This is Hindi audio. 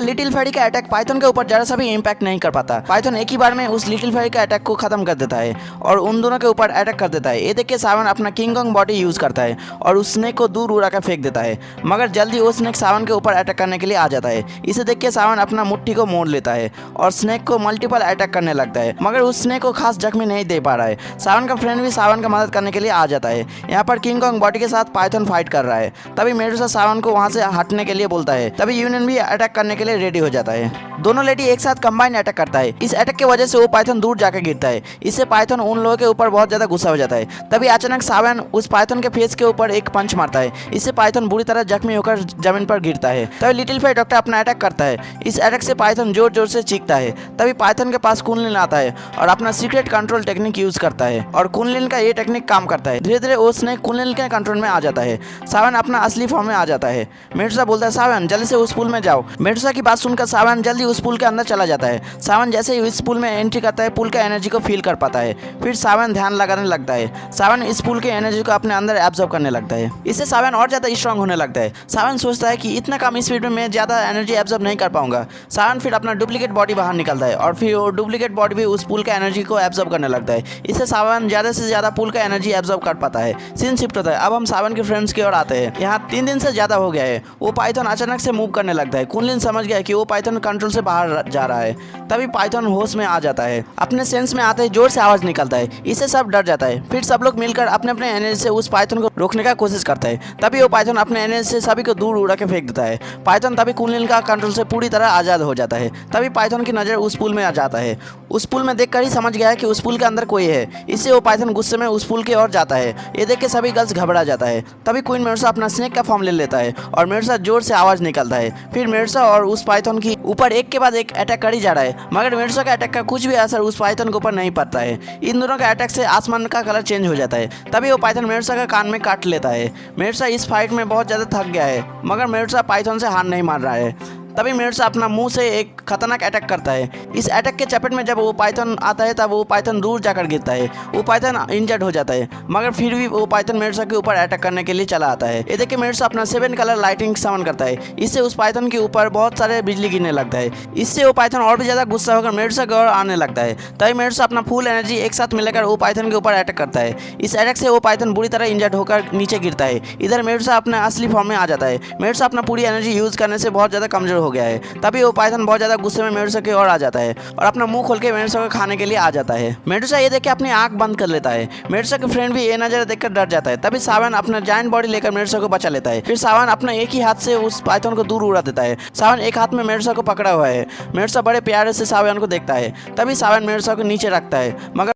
लिटिल फेरी का अटैक पाइथन के ऊपर जरा सा भी इम्पैक्ट नहीं कर पाता। पाइथन एक ही बार में उस लिटिल फेरी का अटैक को खत्म कर देता है और उन दोनों के ऊपर अटैक कर देता है। ये देख के सावन अपना किंग कॉन्ग बॉडी यूज करता है और उस स्नेक को दूर उड़ा कर फेंक देता है, मगर जल्दी वो स्नेक सावन के ऊपर अटैक करने के लिए आ जाता है। इसे देख के सावन अपना मुट्ठी को मोड़ लेता है और स्नेक को मल्टीपल अटैक करने लगता है, मगर उस स्नेक को खास जख्मी नहीं दे पा रहा है। सावन का फ्रेंड भी सावन का मदद करने के लिए आ जाता है। यहाँ पर किंग कॉन्ग बॉडी के साथ पाइथन फाइट कर रहा है। तभी मेडुसा सावन को वहाँ से हटने के लिए बोलता है। तभी यूनियन भी अटैक करने के लिए रेडी हो जाता है। दोनों लेडी एक साथ कंबाइन अटैक करता है। इस अटैक की वजह से वो पाइथन दूर जाकर गिरता है। इससे पाइथन उन लोगों के ऊपर बहुत ज्यादा गुस्सा हो जाता है। तभी अचानक सावन उस पाइथन के फेस के ऊपर एक पंच मारता है। इससे पाइथन बुरी तरह जख्मी होकर जमीन पर गिरता है। तभी लिटिल फेरी डॉक्टर अपना अटैक करता है। इस अटैक से पाइथन जोर जोर से चीखता है। तभी पाइथन के पास कुनलिन आता है और अपना सीक्रेट कंट्रोल टेक्निक यूज करता है और कुनलिन का ये टेक्निक काम करता है। धीरे धीरे वो स्नेक कुनलिन के कंट्रोल में आ जाता है। सावन अपना असली फॉर्म में आ जाता है। मेडुसा बोलता है, सावन जल्दी से उस पुल में जाओ। मेडुसा की बात सुनकर सावन जल्दी उस पुल के अंदर चला जाता है। सावन जैसे ही इस पुल में एंट्री करता है, पुल का एनर्जी को फील कर पाता है। फिर सावन ध्यान लगाने लगता है। सावन इस पुल के एनर्जी को अपने अंदर एब्जॉर्ब करने लगता है। इससे सावन और ज्यादा स्ट्रांग होने लगता है। सावन सोचता है कि इतना कम स्पीड में मैं ज्यादा एनर्जी एब्जॉर्ब नहीं कर पाऊंगा। सावन फिर अपना डुप्लीकेट बॉडी बाहर निकलता है और फिर वो डुप्लीकेट बॉडी भी उस पुल का एनर्जी को एब्जॉर्ब करने लगता है। इससे सावन ज्यादा से ज्यादा पुल का एनर्जी एब्जॉर्ब कर पाता है। सीन शिफ्ट होता है। अब हम सावन के फ्रेंड्स की ओर आते हैं। यहाँ 3 दिन से ज्यादा हो गया है। वो पाइथन अचानक से मूव करने लगता है। कुनलिन समझ गया कि वो पाइथन कंट्रोल से बाहर जा रहा है। तभी पाइथन होश में आ जाता है। अपने सेंस में आते ही जोर से आवाज निकलता है। इससे सब डर जाता है। फिर सब लोग मिलकर अपने अपने एनर्जी से उस पाइथन को रोकने का कोशिश करता है। तभी वो पाइथन अपने एनर्जी से सभी को दूर उड़ा के फेंक देता है। पाइथन तभी कुनलिन का कंट्रोल से पूरी तरह आजाद हो जाता है। तभी पाइथन की नजर उस पुल में आ जाता है। उस पुल में देखकर ही समझ गया है कि उस पुल के अंदर कोई है। इससे वो पाइथन गुस्से में उस पुल की ओर जाता है। ये देख के सभी गर्ल्स घबरा जाता है। तभी क्वीन मेडुसा अपना स्नेक का फॉर्म ले लेता है और मेडुसा जोर से आवाज निकलता है। फिर मेडुसा और उस पाइथन की ऊपर एक के बाद एक अटैक कर ही जा रहा है, मगर मेडुसा का अटैक का कुछ भी असर उस पाइथन के ऊपर नहीं पड़ता है। इन दोनों के अटैक से आसमान का कलर चेंज हो जाता है। तभी वो पाइथन मेडुसा का कान में काट लेता है। मेडुसा इस फाइट में बहुत ज्यादा थक गया है, मगर मेडुसा पाइथन से हार नहीं मान रहा है। तभी मेडुसा अपना मुंह से एक खतरनाक अटैक करता है। इस अटैक के चपेट में जब वो पाइथन आता है तब वो पाइथन दूर जाकर गिरता है। वो पाइथन इंजर्ड हो जाता है, मगर फिर भी वो पाइथन मेडुसा के ऊपर अटैक करने के लिए चला आता है। ये देख के मेडुसा अपना 7 कलर लाइटिंग समन करता है। इससे उस पाइथन के ऊपर बहुत सारे बिजली गिरने लगता है। इससे वो पाइथन और भी ज्यादा गुस्सा होकर मेडुसा की ओर आने लगता है। तभी मेडुसा अपना फुल एनर्जी एक साथ मिलाकर वो पाइथन के ऊपर अटैक करता है। इस अटैक से वो पाइथन बुरी तरह इंजर्ड होकर नीचे गिरता है। इधर मेडुसा अपने असली फॉर्म में आ जाता है। मेडुसा अपना पूरी एनर्जी यूज करने से बहुत ज्यादा कमजोर हो गया है। तभी वो पाइथन बहुत ज्यादा गुस्से में मेडुसा की ओर आ जाता है और अपना मुंह खोल के मेडुसा को खाने के लिए आ जाता है। मेडुसा ये देख के अपनी आंख बंद कर लेता है। मेडुसा के फ्रेंड भी ये नजारा देखकर डर जाता है। तभी सावन अपना जायंट बॉडी लेकर मेडुसा को बचा लेता है। फिर सावन अपना एक ही हाथ से उस पाइथन को दूर उड़ा देता है। सावन एक हाथ में मेडुसा को पकड़ा हुआ है। मेडुसा बड़े प्यारे से सावन को देखता है। तभी सावन मेडुसा को नीचे रखता है, मगर